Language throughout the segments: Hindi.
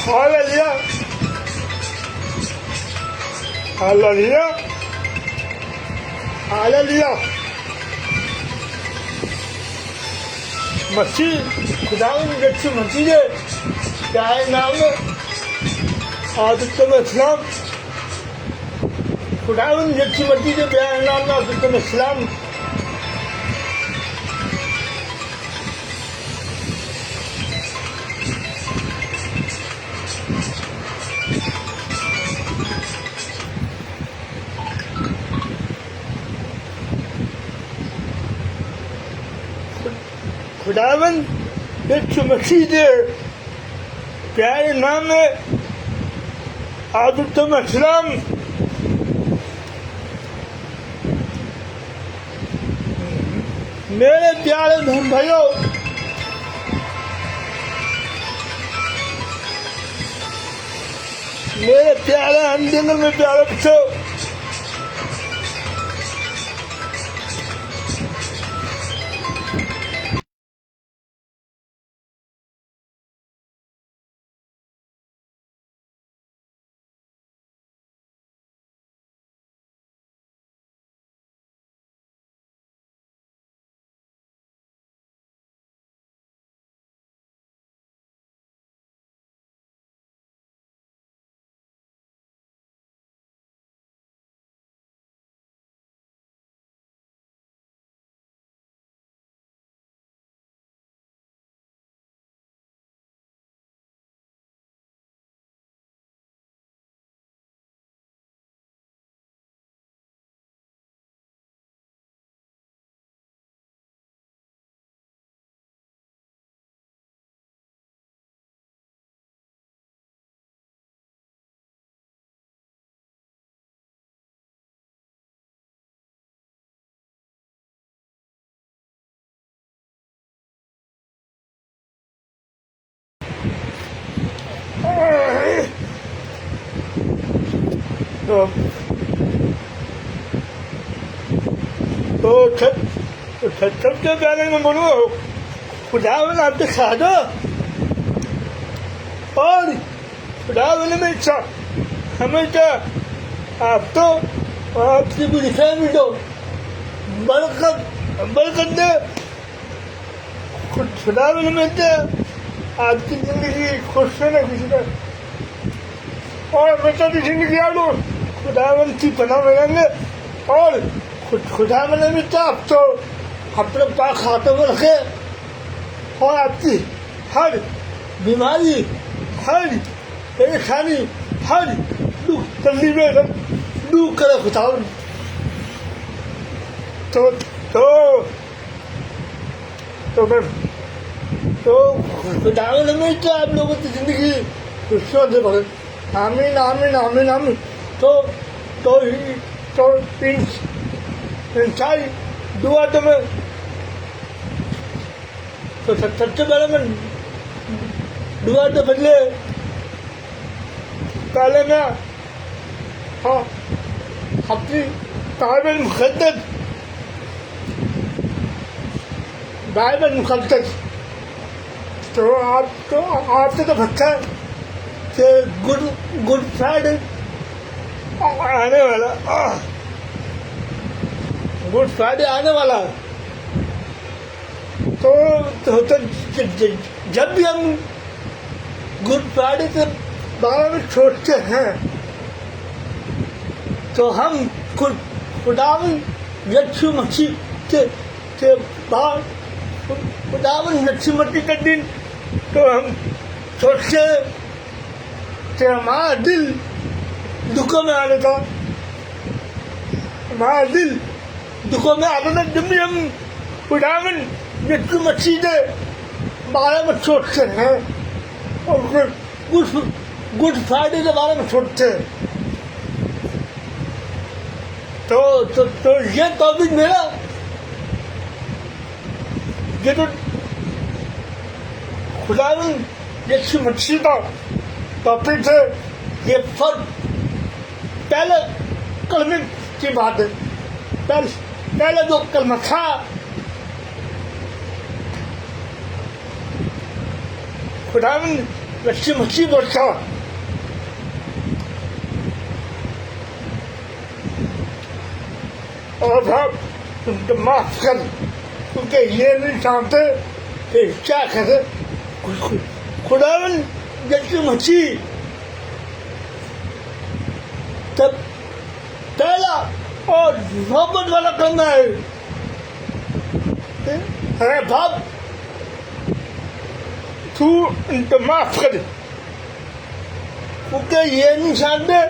Hallelujah. Hallelujah. Hallelujah. मसीह खुदावन यीशु मसीह ने प्यारे नाम में आदित्य में इस्लाम खुदावन यीशु मसीह के प्यारे नाम में आदित्य में इस्लाम खुदावन यीशु मसीह के प्यारे नाम में आदित्य में इस्लाम मेरे प्यारे बहन भाइयों मेरे प्यारे अंजन में प्यारे बच्चों तो सबसे पहले मैं बोलूँ खुदावन आपके साथ और खुदावन में इच्छा हमेशा आप तो आपकी पूरी फैमिली को बरकत दे खुदावन में से आपकी जिंदगी खुश रहना किसी का और हमेशा की जिंदगी आलू खुदावन की पनाह में रहेंगे और खुदावन में तो आप तो अपने पास खाते में रखे और आपकी हर बीमारी हर परेशानी हर दुख तकलीफें दूर करे खुदावन तो खुदावन में तो आप लोगों की जिंदगी खुशियों से भरे आमीन आमीन आमीन आमीन तो इन सारी दुआ तो मैं तो सबसे पहले मैं दुआ तो बदले पहले मैं हाँ अपनी बाइबल मुक़द्दस तो आपसे तो बच्चा कि गुड फ्राइडे आने वाला गुड फ्राइडे आने वाला तो जब भी हम गुड फ्राइडे के बारे में सोचते हैं तो हम खुदावन यीशु मसीह के बाद खुदावन यीशु मसीह के दिन तो हम सोचते कि हमारा दिल दुखों में आने का हमारा दिल दुखों में आने का जब भी हम खुदावन यीशु मसीह के बारे में सोचते हैं और गुड फ्राइडे के बारे में सोचते हैं तो ये टॉपिक मेरा, ये तो खुदावन यीशु मसीह का टॉपिक है। ये पहले कलमे की बात है। पहले जो कलमा था खुदावन यीशु मसीह बोलता और आप उनको माफ कर, क्योंकि ये नहीं जानते कि क्या करे। खुदावन यीशु मसीह तब पहला और मोहब्बत वाला करना है। अरे बाप तू उनको माफ कर, क्योंकि ये नहीं जानते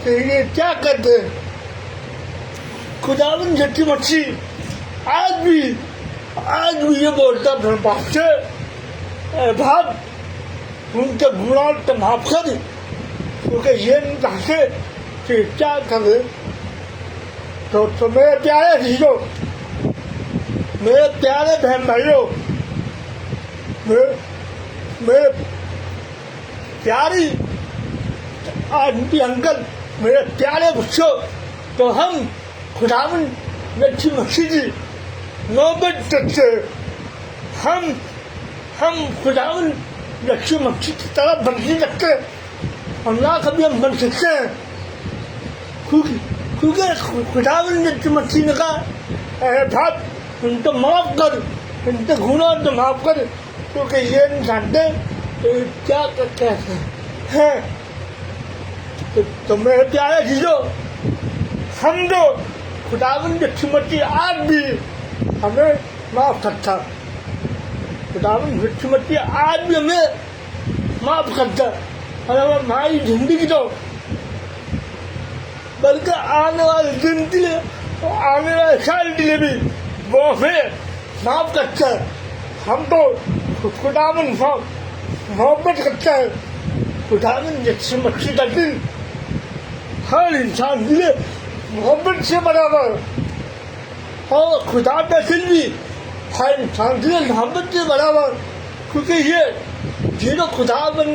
कि ये क्या करते। खुदावन यीशु मसीह आज भी ये बोलता अपने बाप से, बाप उनके गुनाह तो माफ कर, क्योंकि ये नहीं जानते कि क्या करे। तो मेरे प्यारे चीजों, मेरे प्यारे बहन भाइयों, मेरे प्यारी आंटी अंकल, मेरे प्यारे बच्चों, तो हम खुदावन यीशु मसीह की नौबत से हम खुदावन यीशु मसीह की तरफ बन नहीं सकते, और ना कभी हम बन सकते हैं, क्योंकि खुदावन यीशु मसीह ने कहा, अरे बाप उनको माफ कर, उनके गुनाह तो माफ कर, क्योंकि ये नहीं जानते क्या करते हैं। तो मेरे प्यारे चीजों, हम जो खुदावन यीशु मसीह आज भी हमें माफ करता, खुदावन यीशु मसीह आज भी हमें माफ करता, और हमारी जिंदगी तो बल्कि आने वाले दिन के लिए, आने वाले साल के लिए भी वो हमें माफ करता है। हम तो खुदावन मोहब्बत करता है। खुदावन यीशु मसीह का दिल हर इंसान के लिए मोहब्बत से बराबर, और खुदा का दिल भी हर इंसान के लिए मोहब्बत से बराबर, क्योंकि ये जो खुदावन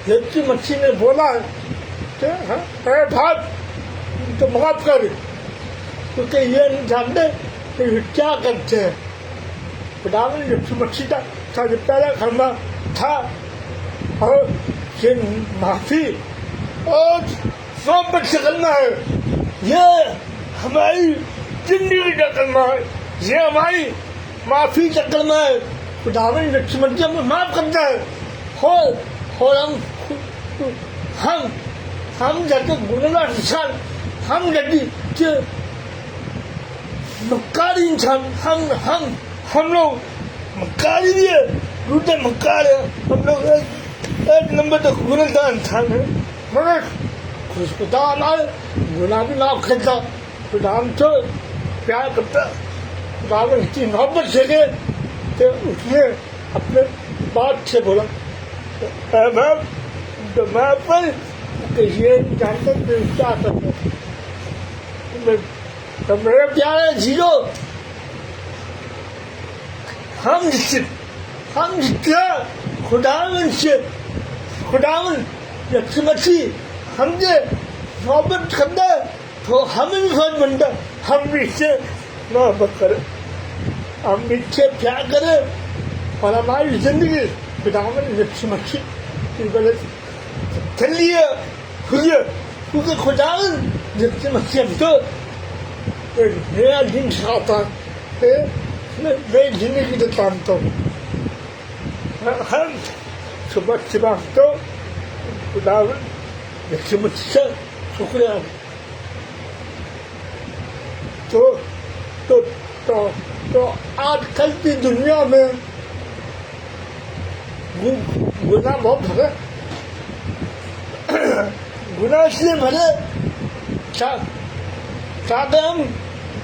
यीशु मसीह ने बोला है भाग तो माफ कर, क्योंकि ये नहीं जानते कि क्या करते हैं। खुदावन यीशु मसीह का जो पहला कलमा था, और ये माफी और मोहब्बत से करना है, ये हमारी जिंदगी का कलमा है, ये हमारी माफी का कलमा है। खुदावन यीशु मसीह हमें माफ करता है, और हम जैसे गुनहगार इंसान, हम जैसे मक्कारी इंसान, हम लोग मक्कारी भी है, झूठे मक्कार है, हम लोग एक नंबर तक गुनहगार इंसान है, मगर खुदा हमारे गुनाह भी माफ करता, खुदा हमसे प्यार करता, खुदावन इतनी मोहब्बत से के तो उसने अपने बात से बोला, मैं पर ये जानते क्या करते। तो मेरे प्यारे जीरो, हम जितना खुदावन यीशु मसीह हमसे मोहब्बत करता है, तो हमें भी फर्ज बनता है हम भी इससे मोहब्बत करें, हम इससे प्यार करें, और हमारी जिंदगी खुदावन यीशु मसीह की वजह से चलिए हुई, क्योंकि खुदावन यीशु मसीह तो एक नया दिन आता है, नई जिंदगी को जानता हूँ। हम सुबह तो खुदावन यीशु मसीह से शुक्रिया। तो आजकल की दुनिया में गुनाह बहुत भरे, गुनाह इसलिए भरे चाहते हम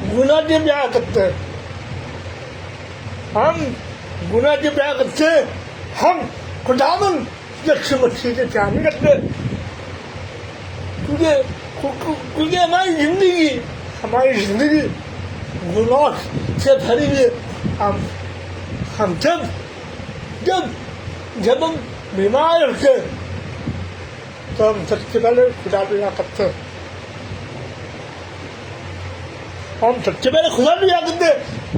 गुनाह के ब्याह करते हैं, हम गुनाह के ब्याह करते हैं, हम खुदावन यीशु मसीह से प्यार नहीं करते, क्योंकि क्योंकि हमारी जिंदगी गुनाह से भरी हुई। हम जब हम बीमार होते तो हम सबसे पहले खुदा दुआ करते, हम सबसे पहले खुदा दुआ करते,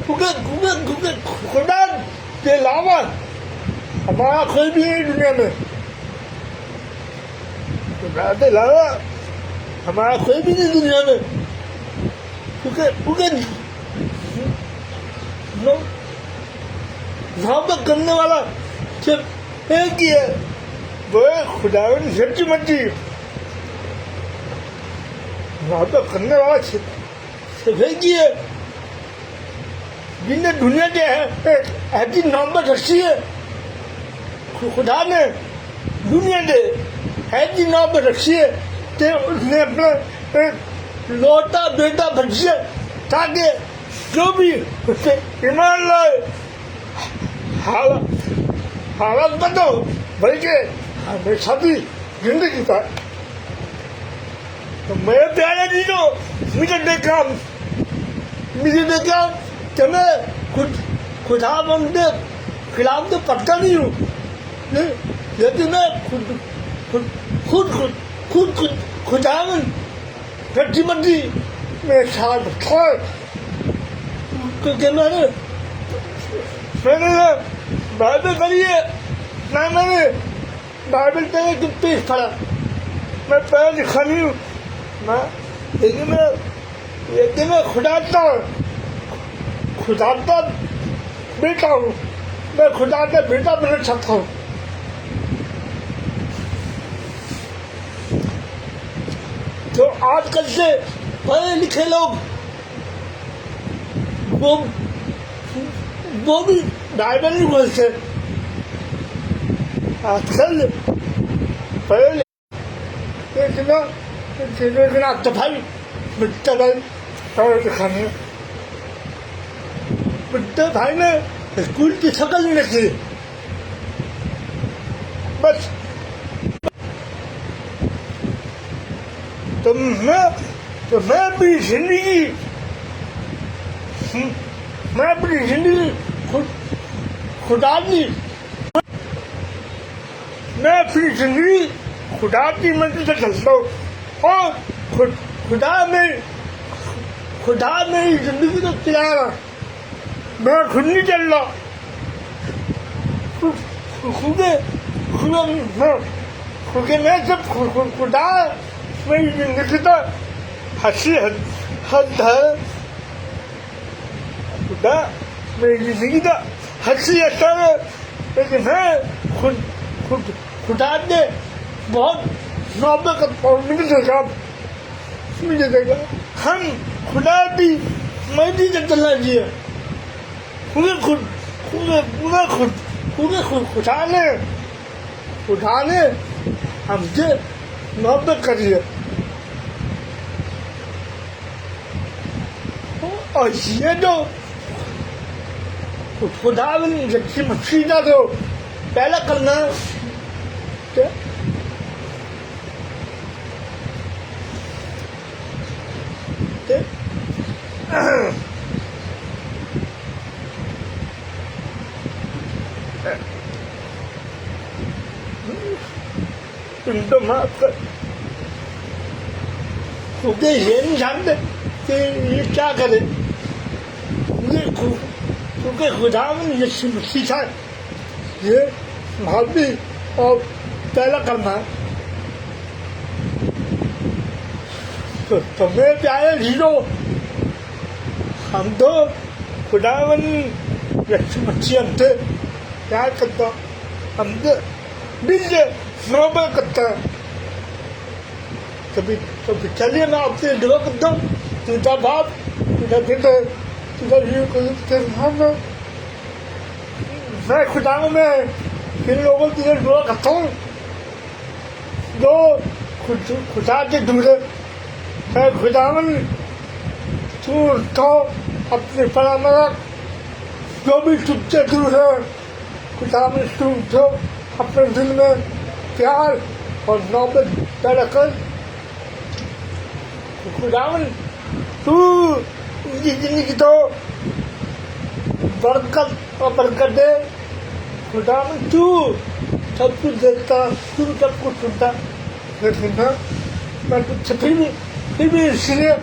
क्योंकि खुदा के अलावा हमारा कोई भी नहीं दुनिया में। खुदा के अलावा हमारा कोई भी नहीं दुनिया में, क्योंकि मोहब्बत करने वाला सिर्फ एक ही है, वो है खुदावंद सच्ची मच्छी। मोहब्बत करने वाला सिर्फ एक ही है, जिन्हें दुनिया के है ऐसी मोहब्बत रखी है। खुदा ने दुनिया के ऐसी मोहब्बत रखी है कि उसने अपना एक लौटा बेटा भेजा ताकि जो भी उससे ईमान लाए हालत बदो बल्कि हमेशा भी जिंदगी का। तो मेरे प्यारे चीजों, मुझे देखा कि मैं खुदावंद के खिलाफ तो पढ़ता नहीं हूँ, लेकिन मैं खुद खुदावंद सच्ची मच्छी मेरे साथ था, क्योंकि मैंने बाइबल पढ़ी है ना, मैंने बाइबल का एक पेज पढ़ा। मैं पढ़ा लिखा नहीं हूँ लेकिन मैं खुदा का बेटा हूँ, मैं खुदा का बेटा बनना चाहता हूँ। तो आजकल से पढ़े लिखे लोग वो भी बाइबल नहीं बोलते। आजकल पढ़े लिखना तो भाई मिट्टे भाई ने स्कूल की शक्ल नहीं रखी, बस। तो मैं अपनी जिंदगी खुदा की मंजिल से चलता हूँ, और खुदा मेरी जिंदगी को चला रहा, मैं खुद नहीं चल रहा। क्योंकि मैं सब खुदा मेरी जिंदगी का हद है, खुदा मेरी जिंदगी का हंसी असर है। लेकिन मैं खुदा ने बहुत मोहब्बत करता हूँ, मुझे देखा हम खुदा की मर्जी से चलना चाहिए, खुदा ने हमसे मोहब्बत करी है। और ये जो खुदावंद सच्ची मच्छी का जो पहला करना तो माफ कर, क्योंकि ये नहीं जानते कि ये क्या करे, क्योंकि खुदावंद यीशु मसीह था, ये भाभी और पहला करना है। तो मेरे प्यारे जीरो, हम तो खुदावंद यीशु मसीह हमसे प्यार करता, हमसे दिल से मोहब्बत करता है। कभी चलिए मैं आपसे दुआ करता हूँ, तुझा बाप, तुझा बेटा, तुझा मैं खुदा में इन लोगों के लिए दुआ करता हूँ जो खुदा के दूर है। मैं खुदावन तू उठो अपने परामर्श जो भी तुझसे दूर है, खुदावन तू उठो अपने दिल में प्यार और मोहब्बत पैदा कर। खुदावन तू उनकी जिंदगी तो बरकत और बरकत दे। खुदावन तू सब कुछ देखता, तू सब कुछ सुनता, लेकिन ना मैं तुझसे फिर भी इसलिए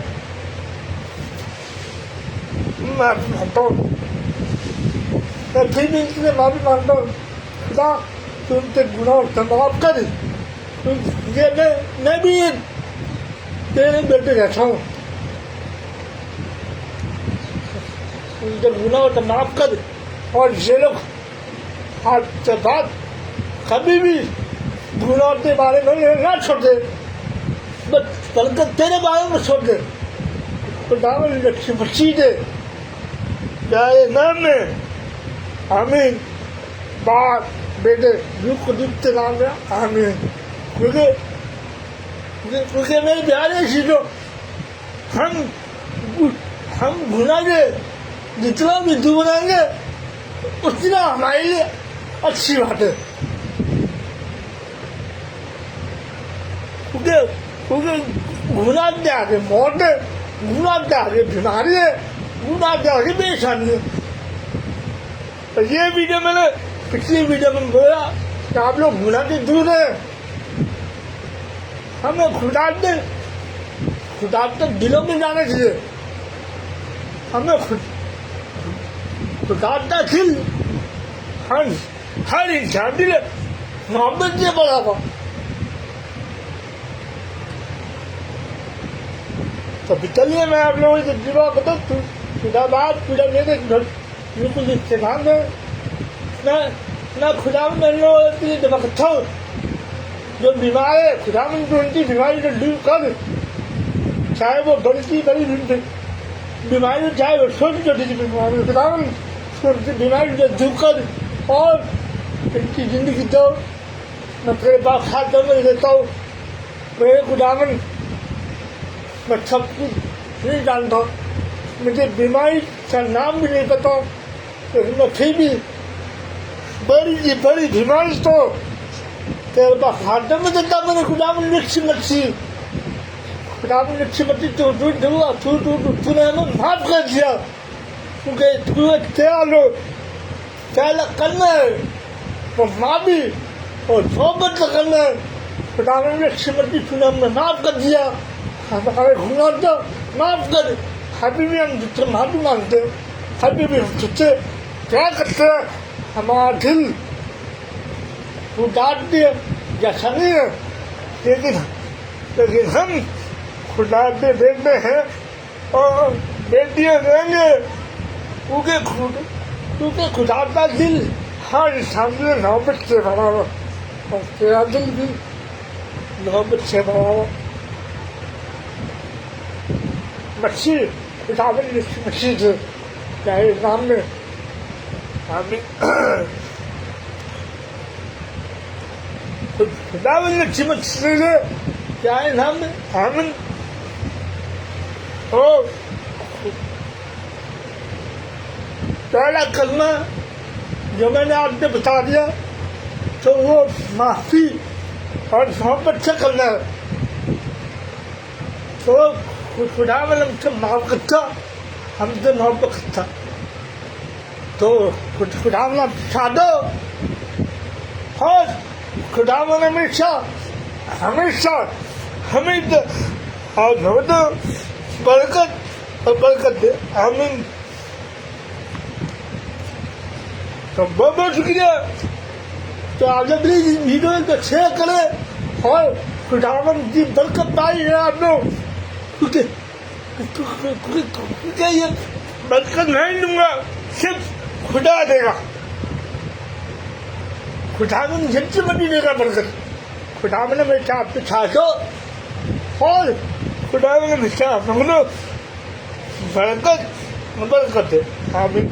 माफी मांगता हूँ। मैं फिर भी इसलिए माफी मांगता हूँ। खुदा तू उनके गुनाहों को माफ कर। ये मैं भी तेरे बेटे रहता हूँ, उनके गुनाहों को माफ कर। और ये लोग आज के बाद कभी भी गुनाह के बारे में ना छोड़े, बल्कि तेरे बारे में छोड़ दे। खुदावन लक्ष्य बची दे तेरे नाम में। आमीन। बाप बेटे दुख के नाम में आमीन। क्योंकि मेरे प्यारे चीजों हम गुनाह जितना भी दूर रहेंगे उतना हमारे लिए अच्छी बात है। क्योंकि गुनाह के आगे मौत है, गुनाह के आगे बीमारी है, गुनाह के आगे परेशानी है। तो ये वीडियो मैंने पिछली वीडियो में बोला कि आप लोग गुनाह से दूर है। हमें खुदा के दिलों में जाना चाहिए। हमें खुदा का दिल हर इंसान दिल मोहब्बत से बड़ा हुआ। तो चलिए मैं आप लोगों से जीवा बता खुदा बात खुदा मेरे बिल्कुल इस्तेमाल है। मैं खुदा में लोगों के लिए दबा अच्छा हूँ। जो बीमार है खुदा में जो उनकी बीमारी को दूर कर, चाहे वो बड़ी बीमारी, चाहे वो छोटी छोटी बीमारी, खुदा में उनकी बीमारी को दूर कर और इनकी जिंदगी दो। मैं तेरे पास हाथों में देता हूँ। मेरे खुदा में मैं सब कुछ नहीं जानता, मुझे बीमारी का नाम भी नहीं पता, लेकिन मैं फिर भी बड़ी बीमारी तो तेरे पास हाथ में देता। मैंने खुदा में मच्छी तूने हमें माफ कर दिया, क्योंकि तू तेरा लोग तेरा करना है और माफी और सोबत करना है। खुदा में मच्छी तूने हमें माफ कर दिया, हमारे गुनाह को माफ कर। अभी भी हम तुझसे माफी मांगते, अभी भी हम तुझसे क्या करते हैं। हमारा दिल तू डांट दिए जैसा नहीं है, लेकिन हम खुदा के बेटे हैं और बेटियां रहेंगे, क्योंकि खुदा का दिल हर इंसान में मोहब्बत से भरा हुआ और तेरा दिल भी मोहब्बत से भरा हुआ। मच्छी मच्छी थे चाहे नाम में खुदा मच्छी थे चाहे नाम में आमिन। और पहला कलमा जो मैंने आपने बता दिया तो वो माफी और मोहब्बत से करना है। तो खुदा वाला हमसे माफ करता, हमसे मोहब्बत करता। तो खुदा वाला सिखा दो और खुदा वाला हमेशा हमें और बरकत दे। आमीन। तो बहुत बहुत शुक्रिया। तो आप जब इस वीडियो को शेयर करें और खुदावन की बरकत पाई है आप लोग, क्योंकि ये बरकत नहीं दूंगा, सिर्फ खुदा देगा। खुदावन जितनी बड़ी देगा बरकत। खुदावन ने मेरे आपके साथ हो और खुदावन ने मेरे साथ बरकत दे। आमीन।